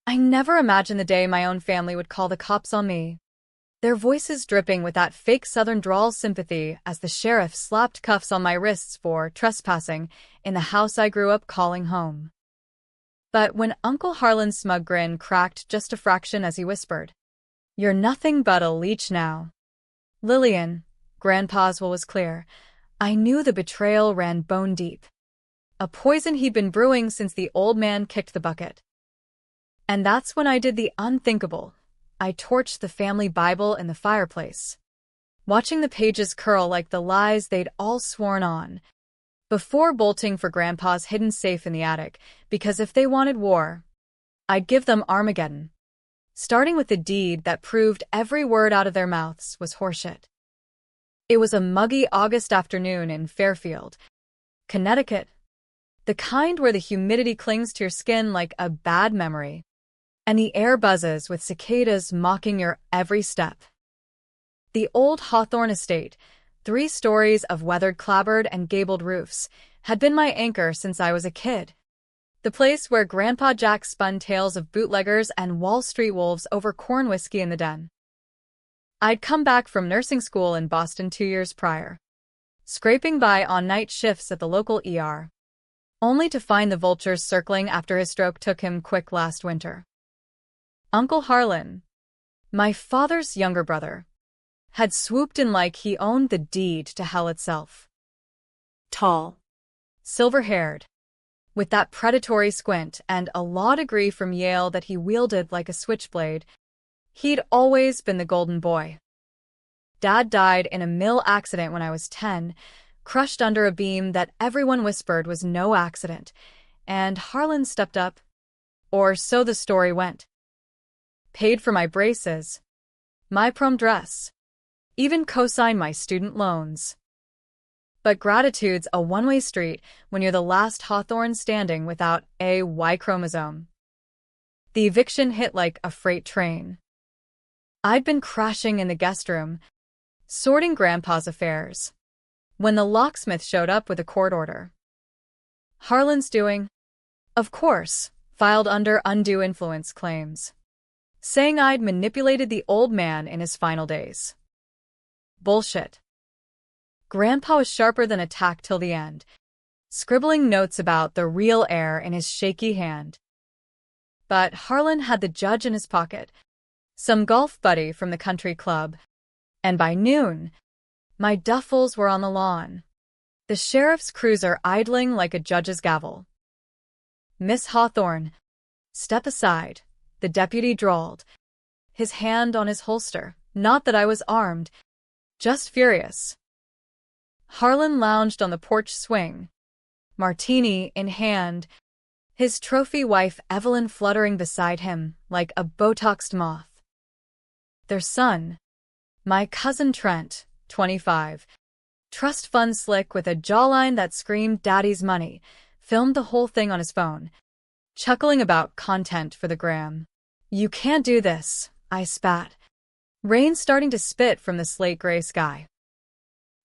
I never imagined the day my own family would call the cops on me. Their voices dripping with that fake Southern drawl sympathy as the sheriff slapped cuffs on my wrists for trespassing in the house I grew up calling home. But when Uncle Harlan's smug grin cracked just a fraction as he whispered, "You're nothing but a leech now." Lillian, Grandpa's will was clear. I knew the betrayal ran bone deep. A poison he'd been brewing since the old man kicked the bucket. And that's when I did the unthinkable. I torched the family Bible in the fireplace, watching the pages curl like the lies they'd all sworn on, before bolting for Grandpa's hidden safe in the attic, because if they wanted war, I'd give them Armageddon, starting with the deed that proved every word out of their mouths was horseshit. It was a muggy August afternoon in Fairfield, Connecticut, the kind where the humidity clings to your skin like a bad memory, and the air buzzes with cicadas mocking your every step. The old Hawthorne estate, 3 stories of weathered clapboard and gabled roofs, had been my anchor since I was a kid. The place where Grandpa Jack spun tales of bootleggers and Wall Street wolves over corn whiskey in the den. I'd come back from nursing school in Boston 2 years prior, scraping by on night shifts at the local ER, only to find the vultures circling after his stroke took him quick last winter. Uncle Harlan, my father's younger brother, had swooped in like he owned the deed to hell itself. Tall, silver-haired, with that predatory squint and a law degree from Yale that he wielded like a switchblade, he'd always been the golden boy. Dad died in a mill accident when I was 10, crushed under a beam that everyone whispered was no accident, and Harlan stepped up, or so the story went. Paid for my braces, my prom dress, even co-signed my student loans. But gratitude's a one-way street when you're the last Hawthorne standing without a Y chromosome. The eviction hit like a freight train. I'd been crashing in the guest room, sorting Grandpa's affairs, when the locksmith showed up with a court order. Harlan's doing, of course, filed under undue influence claims, saying I'd manipulated the old man in his final days. Bullshit. Grandpa was sharper than a tack till the end, scribbling notes about the real heir in his shaky hand. But Harlan had the judge in his pocket, some golf buddy from the country club, and by noon, my duffels were on the lawn, the sheriff's cruiser idling like a judge's gavel. "Miss Hawthorne, step aside," the deputy drawled, his hand on his holster. Not that I was armed, just furious. Harlan lounged on the porch swing, martini in hand, his trophy wife Evelyn fluttering beside him like a Botoxed moth. Their son, my cousin Trent, 25, trust fund slick with a jawline that screamed daddy's money, filmed the whole thing on his phone, chuckling about content for the gram. "You can't do this," I spat, rain starting to spit from the slate-gray sky.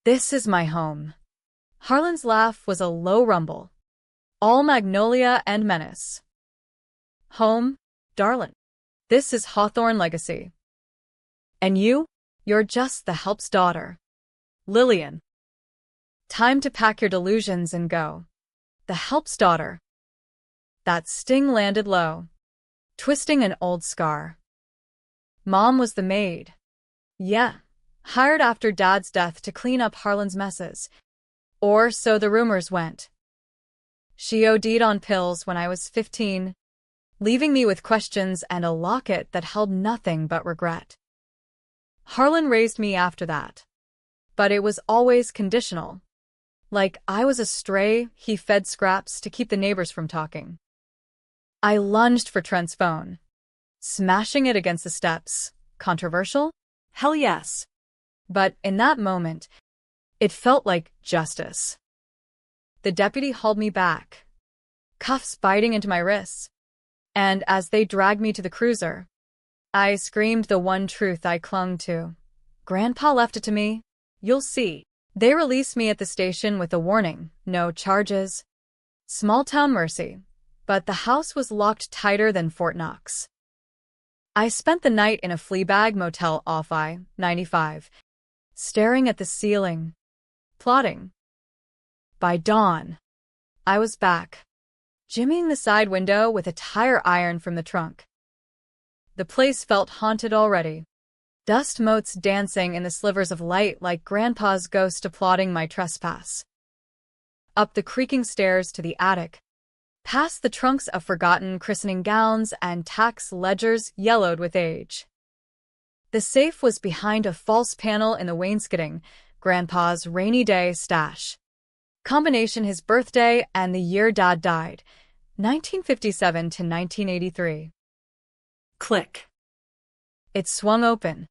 "This is my home." Harlan's laugh was a low rumble, all magnolia and menace. "Home, darlin'. This is Hawthorne legacy. And you're just the help's daughter. Lillian. Time to pack your delusions and go. The help's daughter." That sting landed low, twisting an old scar. Mom was the maid. Yeah, hired after Dad's death to clean up Harlan's messes. Or so the rumors went. She OD'd on pills when I was 15, leaving me with questions and a locket that held nothing but regret. Harlan raised me after that, but it was always conditional. Like I was a stray, he fed scraps to keep the neighbors from talking. I lunged for Trent's phone, smashing it against the steps. Controversial? Hell yes. But in that moment, it felt like justice. The deputy hauled me back, cuffs biting into my wrists, and as they dragged me to the cruiser, I screamed the one truth I clung to. "Grandpa left it to me. You'll see." They released me at the station with a warning, no charges. Small-town mercy. but the house was locked tighter than Fort Knox. I spent the night in a Fleabag motel off I-95, staring at the ceiling, plotting. By dawn, I was back, jimmying the side window with a tire iron from the trunk. The place felt haunted already, dust motes dancing in the slivers of light like Grandpa's ghost applauding my trespass. Up the creaking stairs to the attic, past the trunks of forgotten christening gowns and tax ledgers yellowed with age. The safe was behind a false panel in the wainscoting, Grandpa's rainy day stash. Combination his birthday and the year Dad died, 1957 to 1983. Click. It swung open,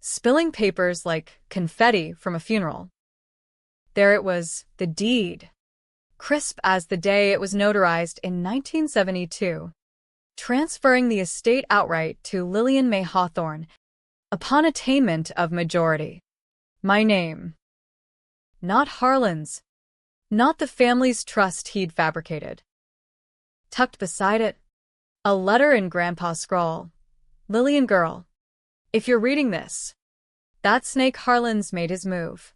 spilling papers like confetti from a funeral. There it was, the deed, crisp as the day it was notarized in 1972, transferring the estate outright to Lillian May Hawthorne upon attainment of majority. My name. Not Harlan's. Not the family's trust he'd fabricated. Tucked beside it, a letter in Grandpa's scrawl. Lillian girl, if you're reading this, that snake Harlan's made his move.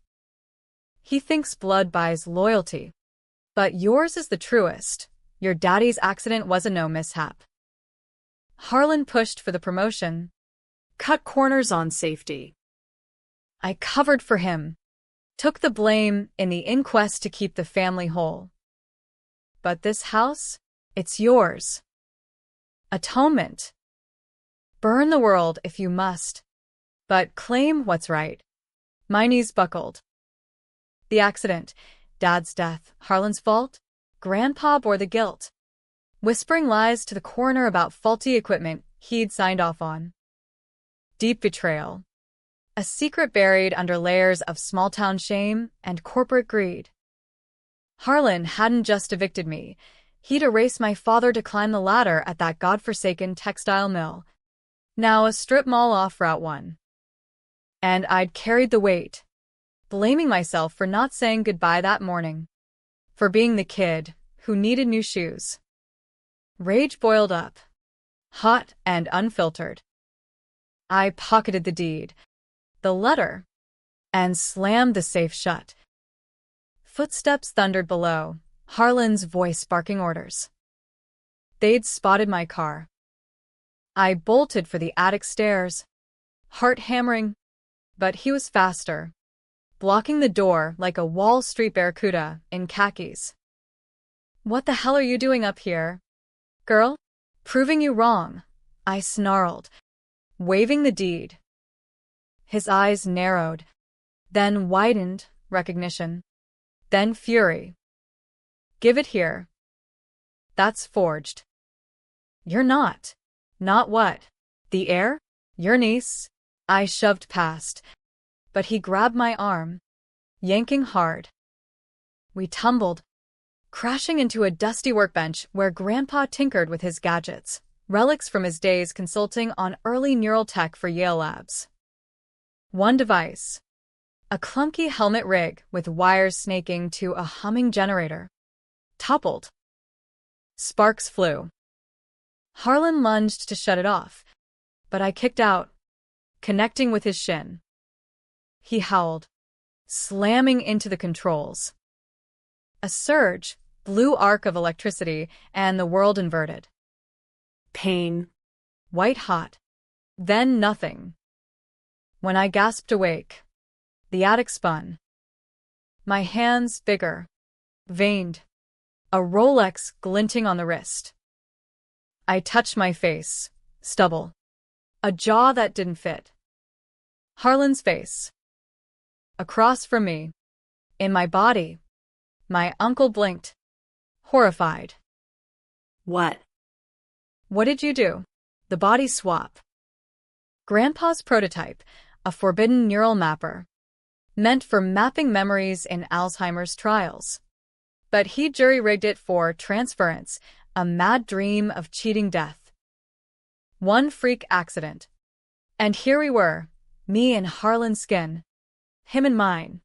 He thinks blood buys loyalty, but yours is the truest. Your daddy's accident was a no mishap. Harlan pushed for the promotion, cut corners on safety. I covered for him, took the blame in the inquest to keep the family whole. But this house, it's yours. Atonement. Burn the world if you must, but claim what's right. My knees buckled. The accident, Dad's death, Harlan's fault? Grandpa bore the guilt, whispering lies to the coroner about faulty equipment he'd signed off on. Deep betrayal. A secret buried under layers of small-town shame and corporate greed. Harlan hadn't just evicted me. He'd erased my father to climb the ladder at that godforsaken textile mill, now a strip mall off Route 1. And I'd carried the weight, blaming myself for not saying goodbye that morning, for being the kid who needed new shoes. Rage boiled up, hot and unfiltered. I pocketed the deed, the letter, and slammed the safe shut. Footsteps thundered below, Harlan's voice barking orders. They'd spotted my car. I bolted for the attic stairs, heart hammering, but he was faster, blocking the door like a Wall Street barracuda in khakis. What the hell are you doing up here, girl? Proving you wrong, I snarled, waving the deed. His eyes narrowed, then widened, recognition, then fury. Give it here. That's forged. You're not. Not what? The heir? Your niece? I shoved past, but he grabbed my arm, yanking hard. We tumbled, crashing into a dusty workbench where Grandpa tinkered with his gadgets, relics from his days consulting on early neural tech for Yale Labs. One device, a clunky helmet rig with wires snaking to a humming generator, toppled. Sparks flew. Harlan lunged to shut it off, but I kicked out, connecting with his shin. He howled, slamming into the controls. A surge, blue arc of electricity, and the world inverted. Pain. White hot. Then nothing. When I gasped awake, the attic spun. My hands bigger, veined, a Rolex glinting on the wrist. I touched my face, stubble, a jaw that didn't fit. Harlan's face. Across from me, in my body, my uncle blinked, horrified. What? What did you do? The body swap. Grandpa's prototype, a forbidden neural mapper, meant for mapping memories in Alzheimer's trials. But he jury-rigged it for transference, a mad dream of cheating death. One freak accident. And here we were, me in Harlan's skin, him in mine.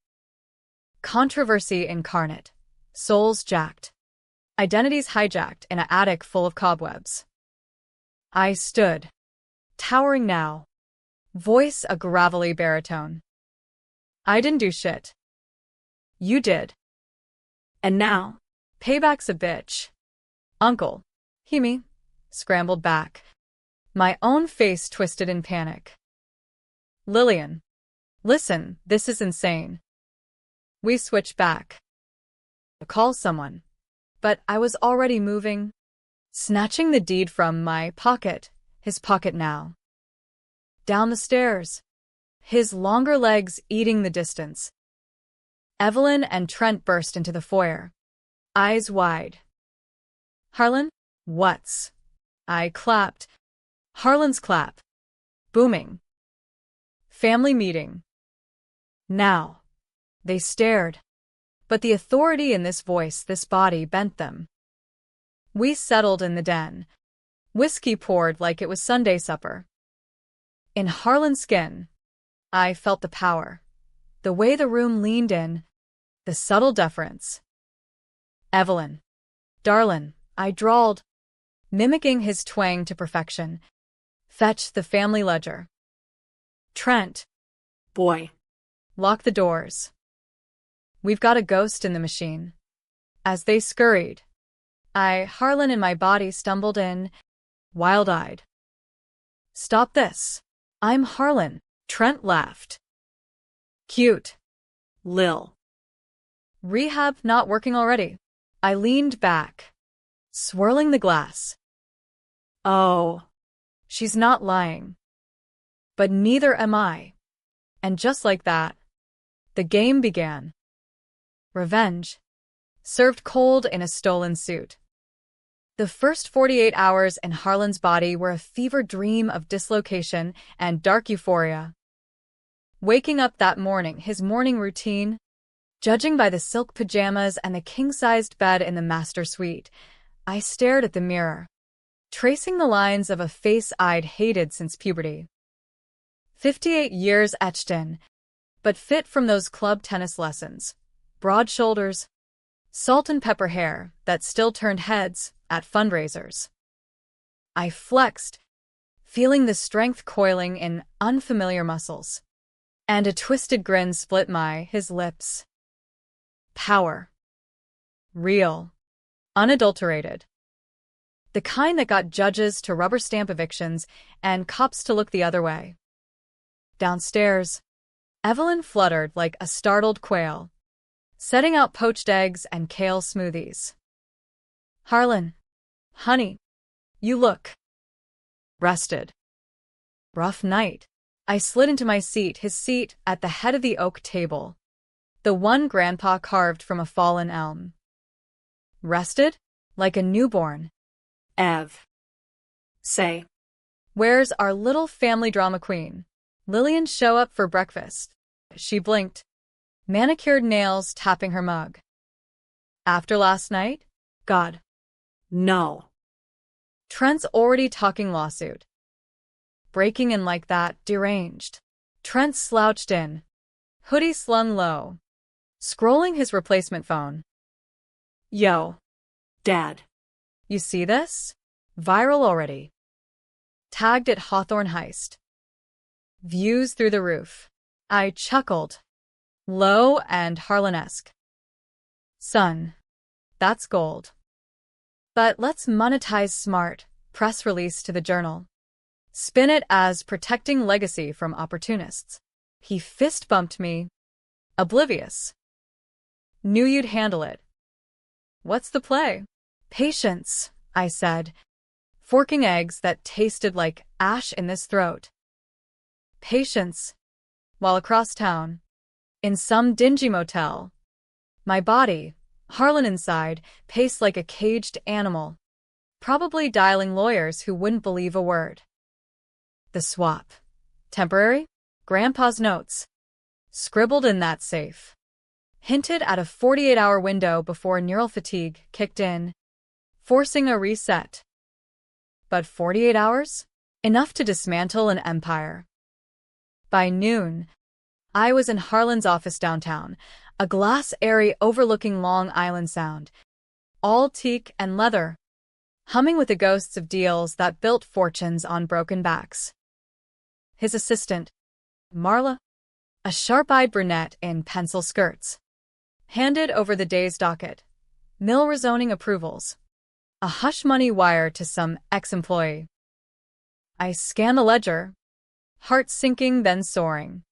Controversy incarnate, souls jacked. Identities hijacked in an attic full of cobwebs. I stood, towering now, voice a gravelly baritone. I didn't do shit. You did. And now, payback's a bitch. Uncle, he scrambled back. My own face twisted in panic. Lillian, listen, this is insane. We switched back. Call someone. But I was already moving, snatching the deed from my pocket, his pocket now. Down the stairs, his longer legs eating the distance. Evelyn and Trent burst into the foyer, eyes wide. Harlan? What's? I clapped. Harlan's clap. Booming. Family meeting. Now. They stared. But the authority in this voice, this body, bent them. We settled in the den. Whiskey poured like it was Sunday supper. In Harlan's skin, I felt the power. The way the room leaned in. The subtle deference. Evelyn. Darlin', I drawled, mimicking his twang to perfection. Fetch the family ledger. Trent. Boy. Lock the doors. We've got a ghost in the machine. As they scurried, Harlan and my body stumbled in, wild-eyed. Stop this. I'm Harlan. Trent laughed. Cute. Lil. Rehab not working already. I leaned back, swirling the glass. Oh. She's not lying. But neither am I. And just like that, the game began. Revenge. Served cold in a stolen suit. The first 48 hours in Harlan's body were a fever dream of dislocation and dark euphoria. Waking up that morning, his morning routine, judging by the silk pajamas and the king-sized bed in the master suite, I stared at the mirror, tracing the lines of a face I'd hated since puberty. 58 years etched in, but fit from those club tennis lessons. Broad shoulders, salt and pepper hair that still turned heads at fundraisers. I flexed, feeling the strength coiling in unfamiliar muscles, and a twisted grin split his lips. Power. Real. Unadulterated. The kind that got judges to rubber stamp evictions and cops to look the other way. Downstairs, Evelyn fluttered like a startled quail, setting out poached eggs and kale smoothies. Harlan, honey, you look rested. Rough night. I slid into my seat, his seat at the head of the oak table, the one Grandpa carved from a fallen elm. Rested? Like a newborn. Ev. Say. Where's our little family drama queen? Lillian show up for breakfast. She blinked, manicured nails tapping her mug. After last night? God. No. Trent's already talking lawsuit. Breaking in like that, deranged. Trent slouched in, hoodie slung low, scrolling his replacement phone. Yo. Dad. You see this? Viral already. Tagged at Hawthorne Heist. Views through the roof. I chuckled. Low and Harlan-esque. Son. That's gold. But let's monetize smart. Press release to the Journal. Spin it as protecting legacy from opportunists. He fist bumped me. Oblivious. Knew you'd handle it. What's the play? Patience, I said, forking eggs that tasted like ash in this throat. Patience. While across town, in some dingy motel, my body, Harlan inside, paced like a caged animal, probably dialing lawyers who wouldn't believe a word. The swap. Temporary? Grandpa's notes. Scribbled in that safe. Hinted at a 48-hour window before neural fatigue kicked in, forcing a reset. But 48 hours? Enough to dismantle an empire. By noon, I was in Harlan's office downtown, a glass area overlooking Long Island Sound. all teak and leather, humming with the ghosts of deals that built fortunes on broken backs. His assistant, Marla, a sharp-eyed brunette in pencil skirts, handed over the day's docket, mill rezoning approvals, a hush-money wire to some ex-employee. I scanned the ledger, heart sinking then soaring.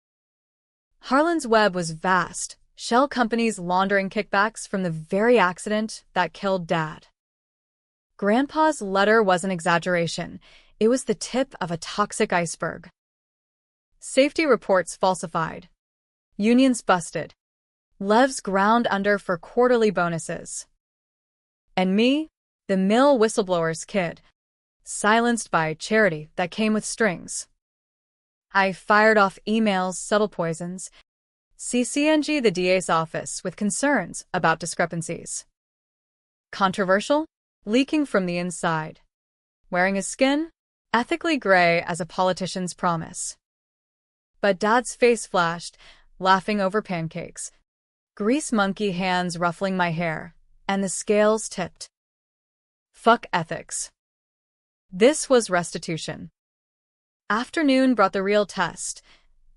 Harlan's web was vast, shell companies laundering kickbacks from the very accident that killed Dad. Grandpa's letter was an exaggeration. It was the tip of a toxic iceberg. Safety reports falsified. Unions busted. Levs ground under for quarterly bonuses. And me, the mill whistleblower's kid, silenced by charity that came with strings. I fired off emails, subtle poisons, CCNG the DA's office with concerns about discrepancies. Controversial? Leaking from the inside. Wearing his skin? Ethically gray as a politician's promise. But Dad's face flashed, laughing over pancakes. Grease monkey hands ruffling my hair, and the scales tipped. Fuck ethics. This was restitution. Afternoon brought the real test,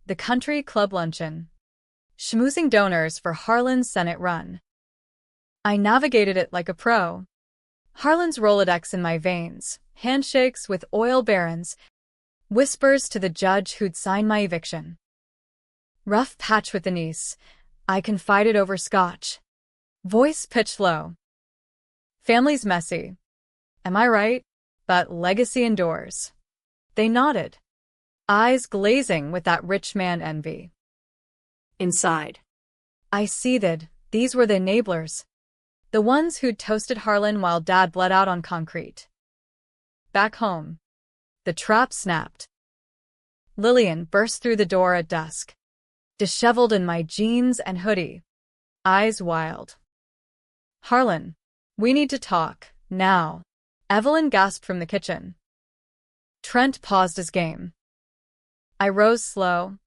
the country club luncheon. Schmoozing donors for Harlan's Senate run. I navigated it like a pro. Harlan's Rolodex in my veins, handshakes with oil barons, whispers to the judge who'd sign my eviction. Rough patch with the niece, I confided over scotch. Voice pitched low. Family's messy. Am I right? But legacy endures. They nodded, eyes glazing with that rich man envy. Inside, I seethed. These were the enablers. The ones who'd toasted Harlan while Dad bled out on concrete. Back home, the trap snapped. Lillian burst through the door at dusk, disheveled in my jeans and hoodie, eyes wild. Harlan, we need to talk, now. Evelyn gasped from the kitchen. Trent paused his game. I rose slow.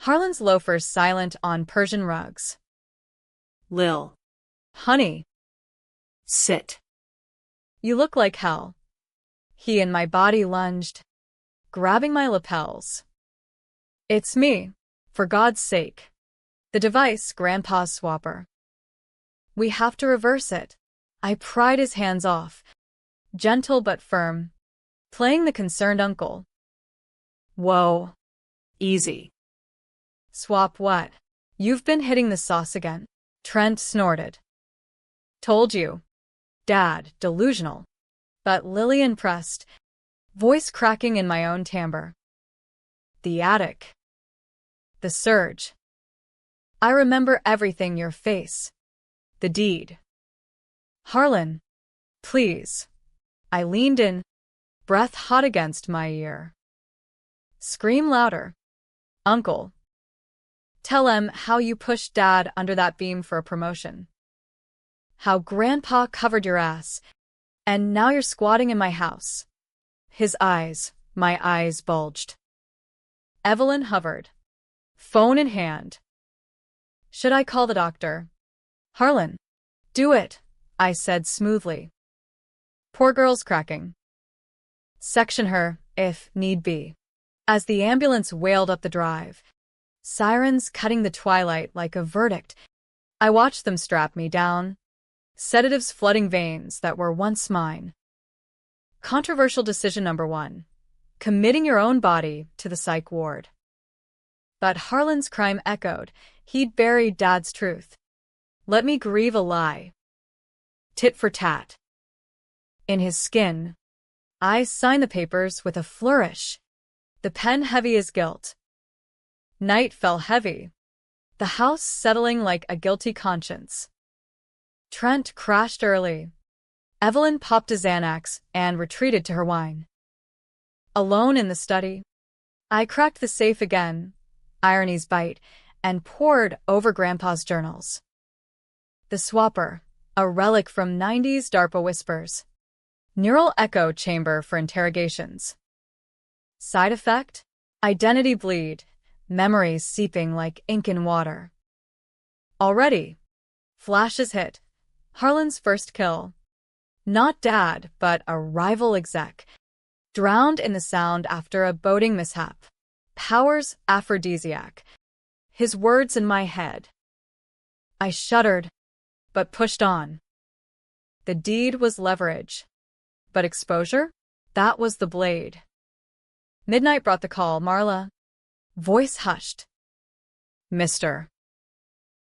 Harlan's loafers silent on Persian rugs. Lil. Honey. Sit. You look like hell. He and my body lunged, grabbing my lapels. It's me, for God's sake. The device, Grandpa's swapper. We have to reverse it. I pried his hands off, gentle but firm, playing the concerned uncle. Whoa. Easy. Swap what? You've been hitting the sauce again. Trent snorted. Told you. Dad, delusional. But Lillian pressed, voice cracking in my own timbre. The attic. The surge. I remember everything, your face. The deed. Harlan. Please. I leaned in, breath hot against my ear. Scream louder. Uncle. Tell him how you pushed Dad under that beam for a promotion. How Grandpa covered your ass, and now you're squatting in my house. His eyes, my eyes bulged. Evelyn hovered, phone in hand. Should I call the doctor? Harlan. Do it, I said smoothly. Poor girl's cracking. Section her, if need be. As the ambulance wailed up the drive, sirens cutting the twilight like a verdict, I watched them strap me down, sedatives flooding veins that were once mine. Controversial decision number 1. Committing your own body to the psych ward. But Harlan's crime echoed. He'd buried Dad's truth. Let me grieve a lie. Tit for tat. In his skin, I signed the papers with a flourish, the pen heavy as guilt. Night fell heavy, the house settling like a guilty conscience. Trent crashed early. Evelyn popped a Xanax and retreated to her wine. Alone in the study, I cracked the safe again, irony's bite, and pored over Grandpa's journals. The swapper, a relic from 90s DARPA whispers. Neural echo chamber for interrogations. Side effect? Identity bleed, memories seeping like ink in water. Already, flashes hit, Harlan's first kill. Not dad, but a rival exec. Drowned in the sound after a boating mishap. Power's aphrodisiac. His words in my head. I shuddered, but pushed on. The deed was leverage. But exposure? That was the blade. Midnight brought the call, Marla. Voice hushed. Mr.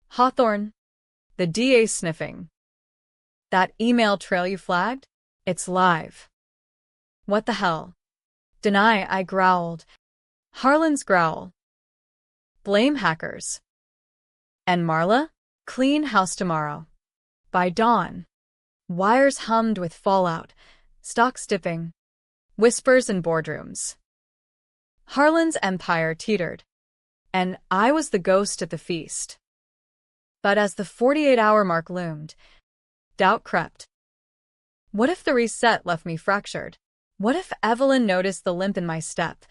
Hawthorne. The DA sniffing. That email trail you flagged? It's live. What the hell? Deny, I growled. Harlan's growl. Blame hackers. And Marla? Clean house tomorrow. By dawn. Wires hummed with fallout, stocks dipping, whispers in boardrooms. Harlan's empire teetered, and I was the ghost at the feast. But as the 48-hour mark loomed, doubt crept. What if the reset left me fractured? What if Evelyn noticed the limp in my step,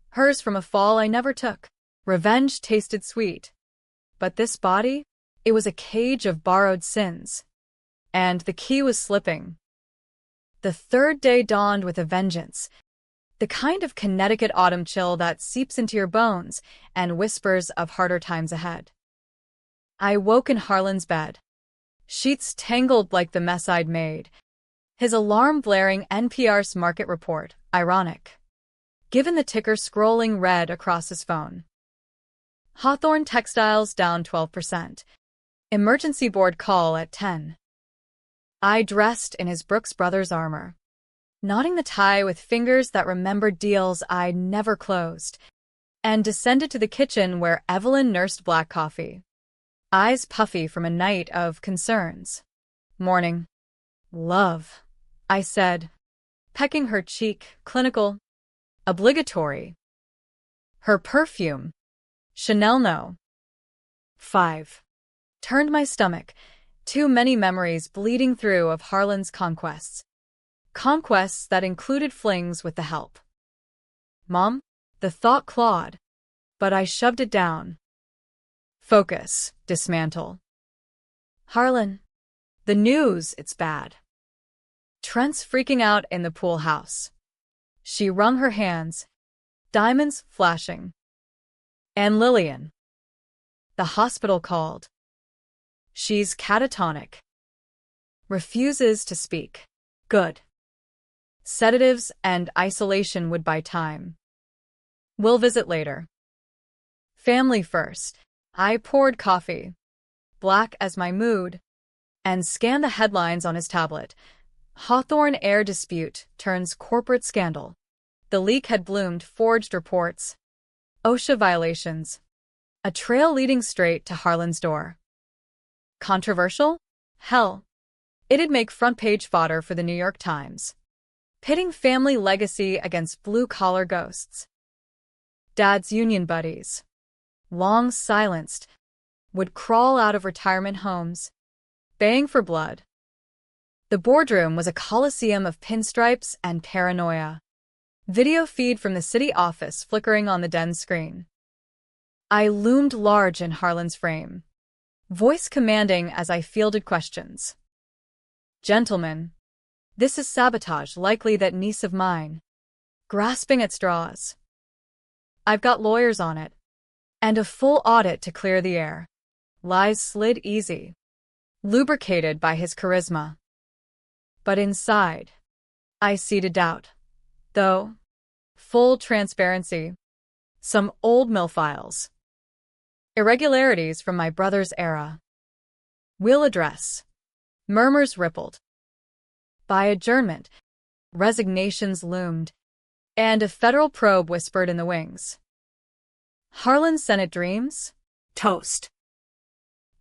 hers from a fall I never took? Revenge tasted sweet. But this body, it was a cage of borrowed sins. And the key was slipping. The third day dawned with a vengeance, the kind of Connecticut autumn chill that seeps into your bones and whispers of harder times ahead. I woke in Harlan's bed. Sheets tangled like the mess I'd made. His alarm blaring NPR's market report, ironic. Given the ticker scrolling red across his phone. Hawthorne Textiles down 12%. Emergency board call at 10. I dressed in his Brooks Brothers armor, knotting the tie with fingers that remembered deals I'd never closed, and descended to the kitchen where Evelyn nursed black coffee, eyes puffy from a night of concerns. Morning. Love, I said, pecking her cheek, clinical, obligatory. Her perfume, Chanel no. 5. Turned my stomach. Too many memories bleeding through of Harlan's conquests. Conquests that included flings with the help. Mom? The thought clawed, but I shoved it down. Focus, dismantle. Harlan. The news, it's bad. Trent's freaking out in the pool house. She wrung her hands, diamonds flashing. And Lillian. The hospital called. She's catatonic. Refuses to speak. Good. Sedatives and isolation would buy time. We'll visit later. Family first. I poured coffee, black as my mood, and scanned the headlines on his tablet. Hawthorne air dispute turns corporate scandal. The leak had bloomed forged reports. OSHA violations. A trail leading straight to Harlan's door. Controversial? Hell. It'd make front-page fodder for the New York Times. Pitting family legacy against blue-collar ghosts. Dad's union buddies, long silenced, would crawl out of retirement homes, baying for blood. The boardroom was a coliseum of pinstripes and paranoia. Video feed from the city office flickering on the den screen. I loomed large in Harlan's frame, voice commanding as I fielded questions. Gentlemen, this is sabotage, likely that niece of mine. Grasping at straws. I've got lawyers on it. And a full audit to clear the air. Lies slid easy. Lubricated by his charisma. But inside, I seeded doubt. Though, full transparency. Some old mill files. Irregularities from my brother's era. Will address. Murmurs rippled. By adjournment, resignations loomed, and a federal probe whispered in the wings. Harlan's Senate dreams? Toast.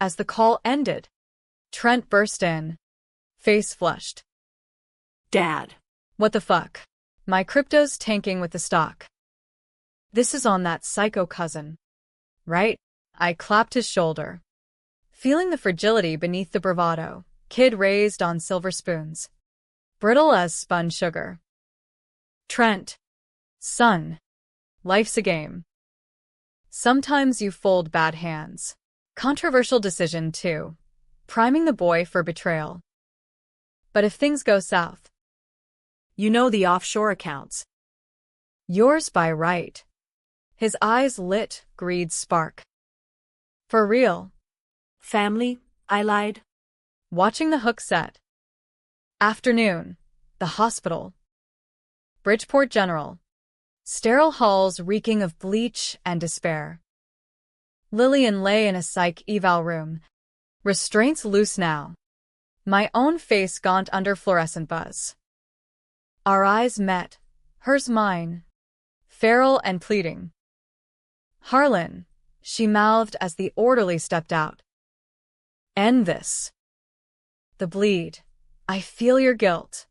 As the call ended, Trent burst in, face flushed. Dad. What the fuck? My crypto's tanking with the stock. This is on that psycho cousin. Right? I clapped his shoulder, feeling the fragility beneath the bravado, kid raised on silver spoons. Brittle as spun sugar. Trent. Son. Life's a game. Sometimes you fold bad hands. Controversial decision, too. Priming the boy for betrayal. But if things go south, You know the offshore accounts. yours by right. His eyes lit, greed spark. For real. Family, I lied. Watching the hook set. Afternoon. The hospital. Bridgeport General. Sterile halls reeking of bleach and despair. Lillian lay in a psych eval room. Restraints loose now. My own face gaunt under fluorescent buzz. Our eyes met, hers mine. Feral and pleading. Harlan, she mouthed as the orderly stepped out. End this. The bleed. I feel your guilt.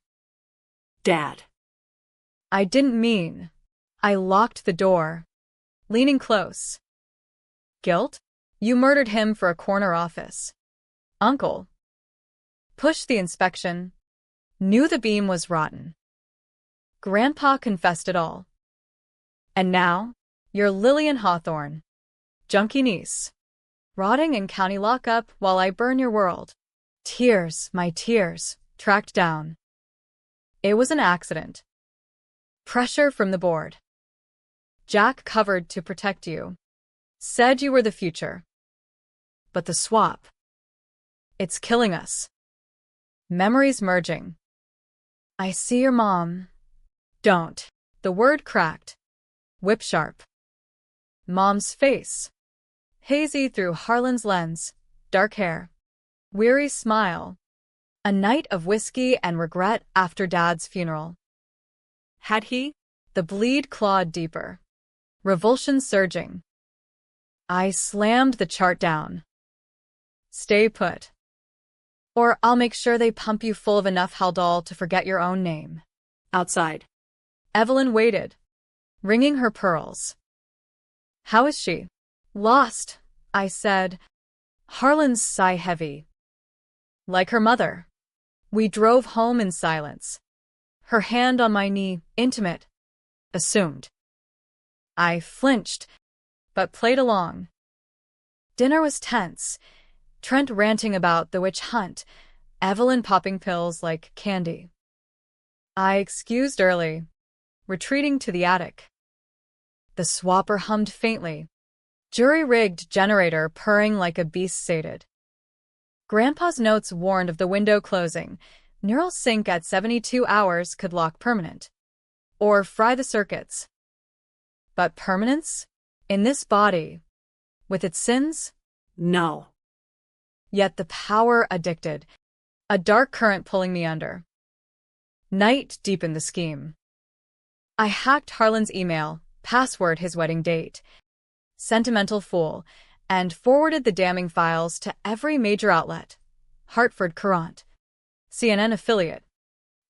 Dad. I didn't mean. I locked the door. Leaning close. Guilt? You murdered him for a corner office. Uncle. Pushed the inspection. Knew the beam was rotten. Grandpa confessed it all. And now, you're Lillian Hawthorne. Junkie niece. Rotting in county lockup while I burn your world. Tears, my tears, tracked down. It was an accident. Pressure from the board. Jack covered to protect you. Said you were the future. But the swap. It's killing us. Memories merging. I see your mom. Don't. The word cracked. Whip sharp. Mom's face. Hazy through Harlan's lens. Dark hair. Weary smile. A night of whiskey and regret after Dad's funeral. Had he? The bleed clawed deeper. Revulsion surging. I slammed the chart down. Stay put. Or I'll make sure they pump you full of enough Haldol to forget your own name. Outside. Evelyn waited, ringing her pearls. How is she? Lost, I said. Harlan's sigh heavy. Like her mother. We drove home in silence. Her hand on my knee, intimate. Assumed. I flinched, but played along. Dinner was tense. Trent ranting about the witch hunt, Evelyn popping pills like candy. I excused early, retreating to the attic. The swapper hummed faintly, jury-rigged generator purring like a beast sated. Grandpa's notes warned of the window closing. Neural sync at 72 hours could lock permanent. Or fry the circuits. But permanence? In this body? With its sins? No. Yet the power addicted. A dark current pulling me under. Night deepened the scheme. I hacked Harlan's email, password his wedding date. Sentimental fool. And forwarded the damning files to every major outlet. Hartford Courant. CNN affiliate.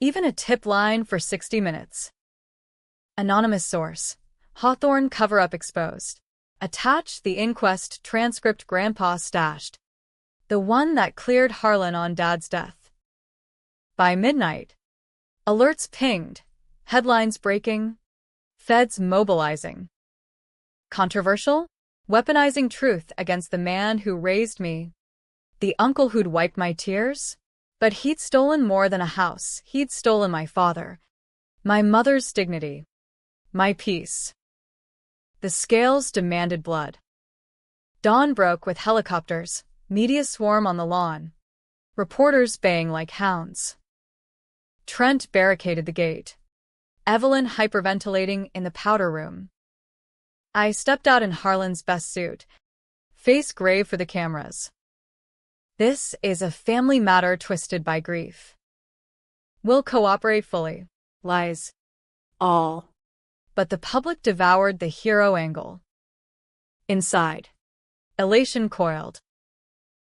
Even a tip line for 60 Minutes. Anonymous source. Hawthorne cover-up exposed. Attached the inquest transcript Grandpa stashed. The one that cleared Harlan on Dad's death. By midnight. Alerts pinged. Headlines breaking. Feds mobilizing. Controversial? Weaponizing truth against the man who raised me. The uncle who'd wiped my tears? But he'd stolen more than a house. He'd stolen my father. My mother's dignity. My peace. The scales demanded blood. Dawn broke with helicopters, media swarm on the lawn. Reporters baying like hounds. Trent barricaded the gate. Evelyn hyperventilating in the powder room. I stepped out in Harlan's best suit, face grave for the cameras. This is a family matter twisted by grief. We'll cooperate fully. Lies. All. But the public devoured the hero angle. Inside. Elation coiled.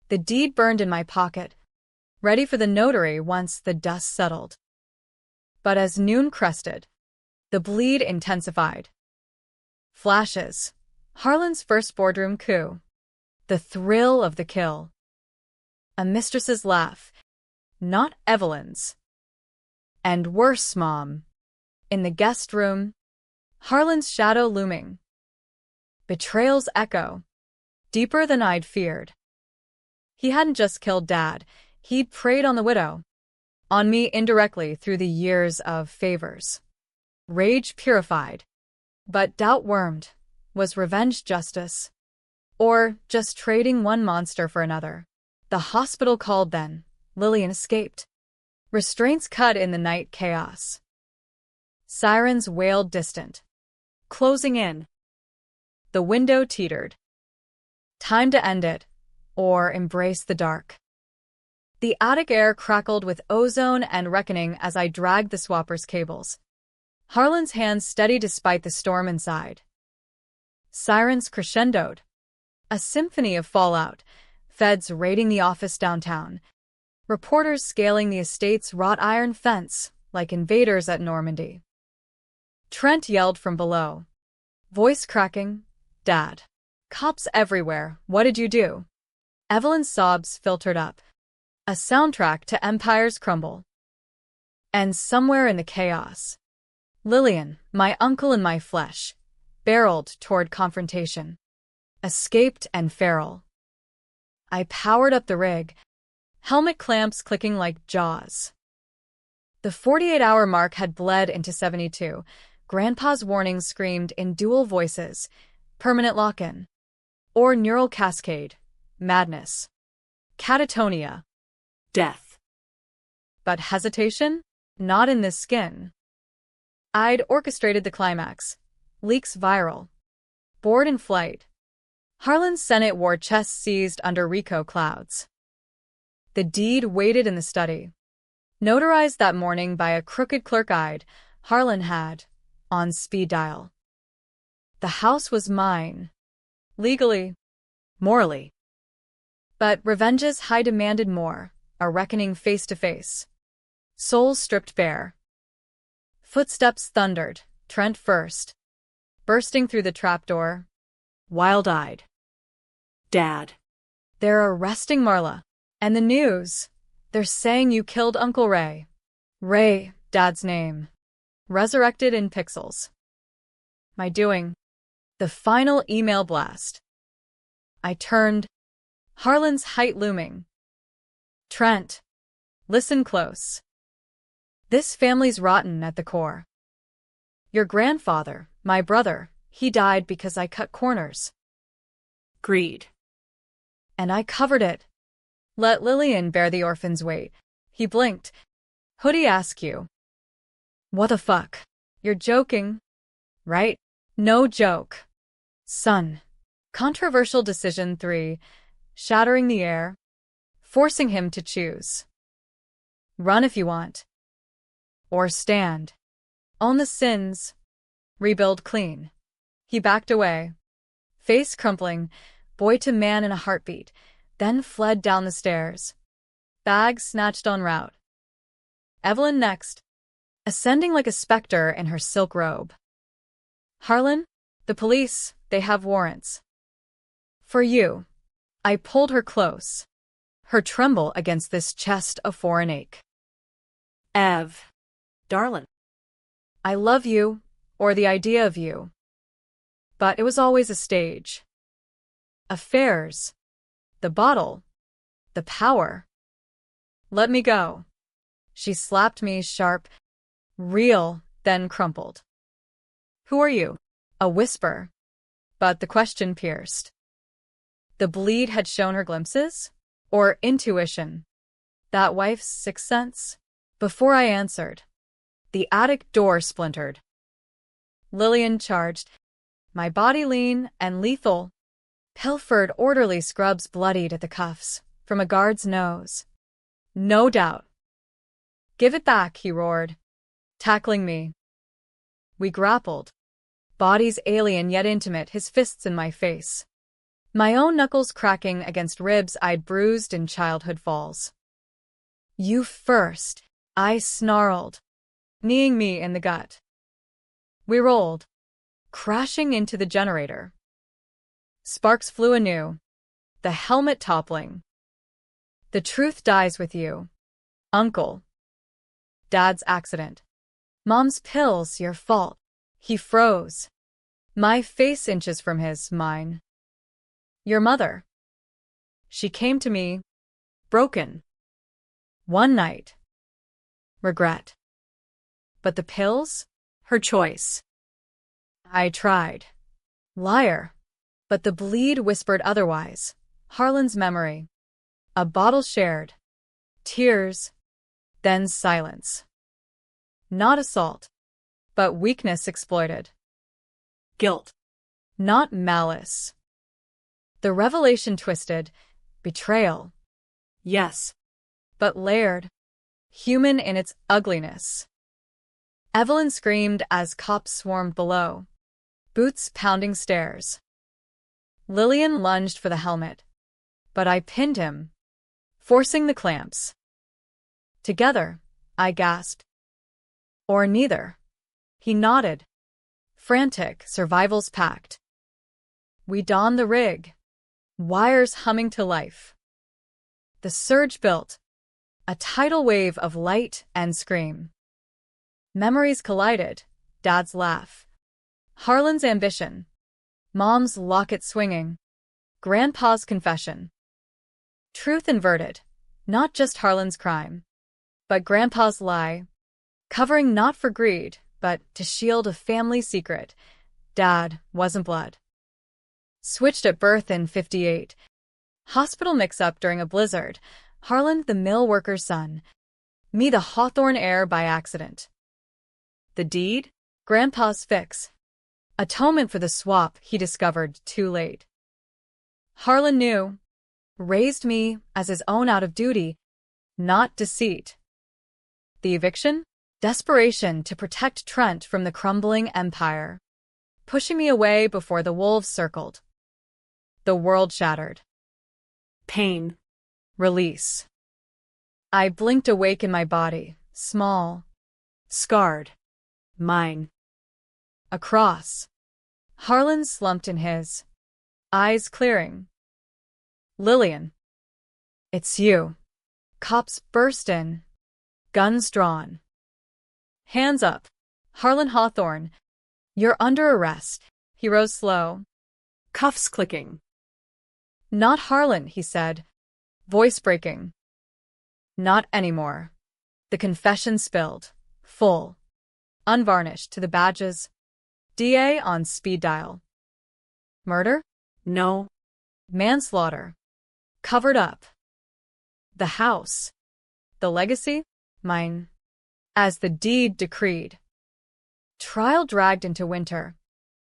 The deed burned in my pocket, ready for the notary once the dust settled. But as noon crested, the bleed intensified. Flashes. Harlan's first boardroom coup. The thrill of the kill. A mistress's laugh. Not Evelyn's. And worse, Mom. In the guest room. Harlan's shadow looming. Betrayals echo. Deeper than I'd feared. He hadn't just killed Dad. He'd preyed on the widow. On me indirectly through the years of favors. Rage purified. But doubt wormed. Was revenge justice? Or just trading one monster for another? The hospital called then. Lillian escaped. Restraints cut in the night chaos. Sirens wailed distant. Closing in. The window teetered. Time to end it, or embrace the dark. The attic air crackled with ozone and reckoning as I dragged the swapper's cables. Harlan's hands steady despite the storm inside. Sirens crescendoed. A symphony of fallout, feds raiding the office downtown, reporters scaling the estate's wrought iron fence like invaders at Normandy. Trent yelled from below. Voice cracking, "Dad. Cops everywhere, what did you do?" Evelyn's sobs filtered up. A soundtrack to Empire's crumble. And somewhere in the chaos, Lillian, my uncle in my flesh, barreled toward confrontation. Escaped and feral. I powered up the rig, helmet clamps clicking like jaws. The 48-hour mark had bled into 72. Grandpa's warning screamed in dual voices, permanent lock-in. Or neural cascade, madness. Catatonia. Death. But hesitation? Not in this skin. I'd orchestrated the climax. Leaks viral. Board in flight. Harlan's Senate war chest seized under RICO clouds. The deed waited in the study. Notarized that morning by a crooked clerk Harlan had, on speed dial. The house was mine. Legally. Morally. But revenge's high demanded more, a reckoning face to face. Souls stripped bare. Footsteps thundered, Trent first. Bursting through the trapdoor. Wild-eyed. Dad. They're arresting Marla. And the news. They're saying you killed Uncle Ray. Ray, Dad's name. Resurrected in pixels. My doing. The final email blast. I turned. Harlan's height looming. Trent. Listen close. This family's rotten at the core. Your grandfather, my brother, he died because I cut corners. Greed. And I covered it. Let Lillian bear the orphan's weight. He blinked. Who'd he ask you? What the fuck? You're joking, right? No joke. Son. Controversial decision 3. Shattering the air. Forcing him to choose. Run if you want. Or stand. Own the sins. Rebuild clean. He backed away. Face crumpling, boy to man in a heartbeat, then fled down the stairs. Bag snatched en route. Evelyn next, ascending like a specter in her silk robe. Harlan, the police, they have warrants. For you. I pulled her close. Her tremble against this chest a foreign ache. Ev. Darlin'. I love you, or the idea of you. But it was always a stage. Affairs. The bottle. The power. Let me go. She slapped me sharp, real, then crumpled. Who are you? A whisper. But the question pierced. The bleed had shown her glimpses? Or intuition? That wife's sixth sense? Before I answered, the attic door splintered. Lillian charged, my body lean and lethal. Pilfered orderly scrubs bloodied at the cuffs, from a guard's nose. No doubt. Give it back, he roared, tackling me. We grappled. Bodies alien yet intimate, his fists in my face. My own knuckles cracking against ribs I'd bruised in childhood falls. You first, I snarled, kneeing me in the gut. We rolled, crashing into the generator. Sparks flew anew, the helmet toppling. The truth dies with you, Uncle. Dad's accident. Mom's pills, your fault. He froze. My face inches from his, mine. Your mother. She came to me, broken. One night. regret. But the pills? Her choice. I tried. Liar. But the bleed whispered otherwise. Harlan's memory. A bottle shared. Tears. Then silence. Not assault, but weakness exploited. Guilt. Not malice. The revelation twisted. Betrayal. Yes. But layered. Human in its ugliness. Evelyn screamed as cops swarmed below. Boots pounding stairs. Lillian lunged for the helmet. But I pinned him, forcing the clamps. Together, I gasped. Or neither. He nodded. Frantic, survival's pact. We donned the rig. Wires humming to life. The surge built. A tidal wave of light and scream. Memories collided. Dad's laugh. Harlan's ambition. Mom's locket swinging. Grandpa's confession. Truth inverted. Not just Harlan's crime, but Grandpa's lie. Covering not for greed, but to shield a family secret. Dad wasn't blood. Switched at birth in 58. Hospital mix-up during a blizzard. Harlan the mill worker's son. Me the Hawthorne heir by accident. The deed? Grandpa's fix. Atonement for the swap he discovered too late. Harlan knew. Raised me as his own out of duty, not deceit. The eviction? Desperation to protect Trent from the crumbling empire. Pushing me away before the wolves circled. The world shattered. Pain. Release. I blinked awake in my body, small. Scarred. Mine. Across. Harlan slumped in his. Eyes clearing. Lillian. It's you. Cops burst in. Guns drawn. Hands up. Harlan Hawthorne. You're under arrest. He rose slow. Cuffs clicking. Not Harlan, he said. Voice breaking. Not anymore. The confession spilled. Full. Unvarnished to the badges. DA on speed dial. Murder? No. Manslaughter. Covered up. The house. The legacy? Mine. As the deed decreed. Trial dragged into winter.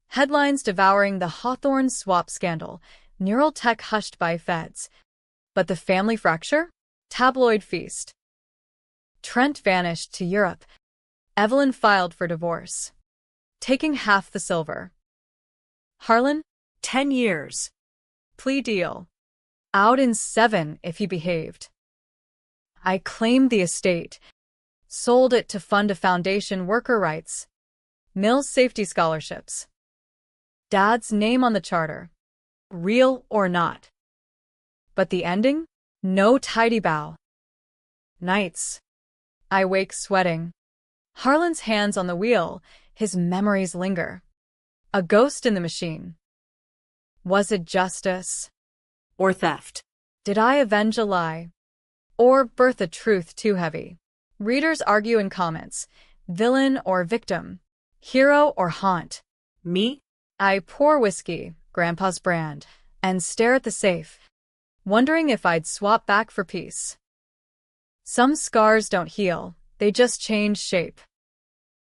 Headlines devouring the Hawthorne swap scandal. Neural tech hushed by feds. But the family fracture? Tabloid feast. Trent vanished to Europe. Evelyn filed for divorce. Taking half the silver. Harlan? 10 years. Plea deal. Out in 7 if he behaved. I claimed the estate. Sold it to fund a foundation worker rights. Mills safety scholarships. Dad's name on the charter. Real or not. But the ending? No tidy bow. Nights. I wake sweating. Harlan's hands on the wheel, his memories linger. A ghost in the machine. Was it justice? Or theft? Did I avenge a lie? Or birth a truth too heavy? Readers argue in comments. Villain or victim? Hero or haunt? Me? I pour whiskey, Grandpa's brand, and stare at the safe, wondering if I'd swap back for peace. Some scars don't heal, they just change shape.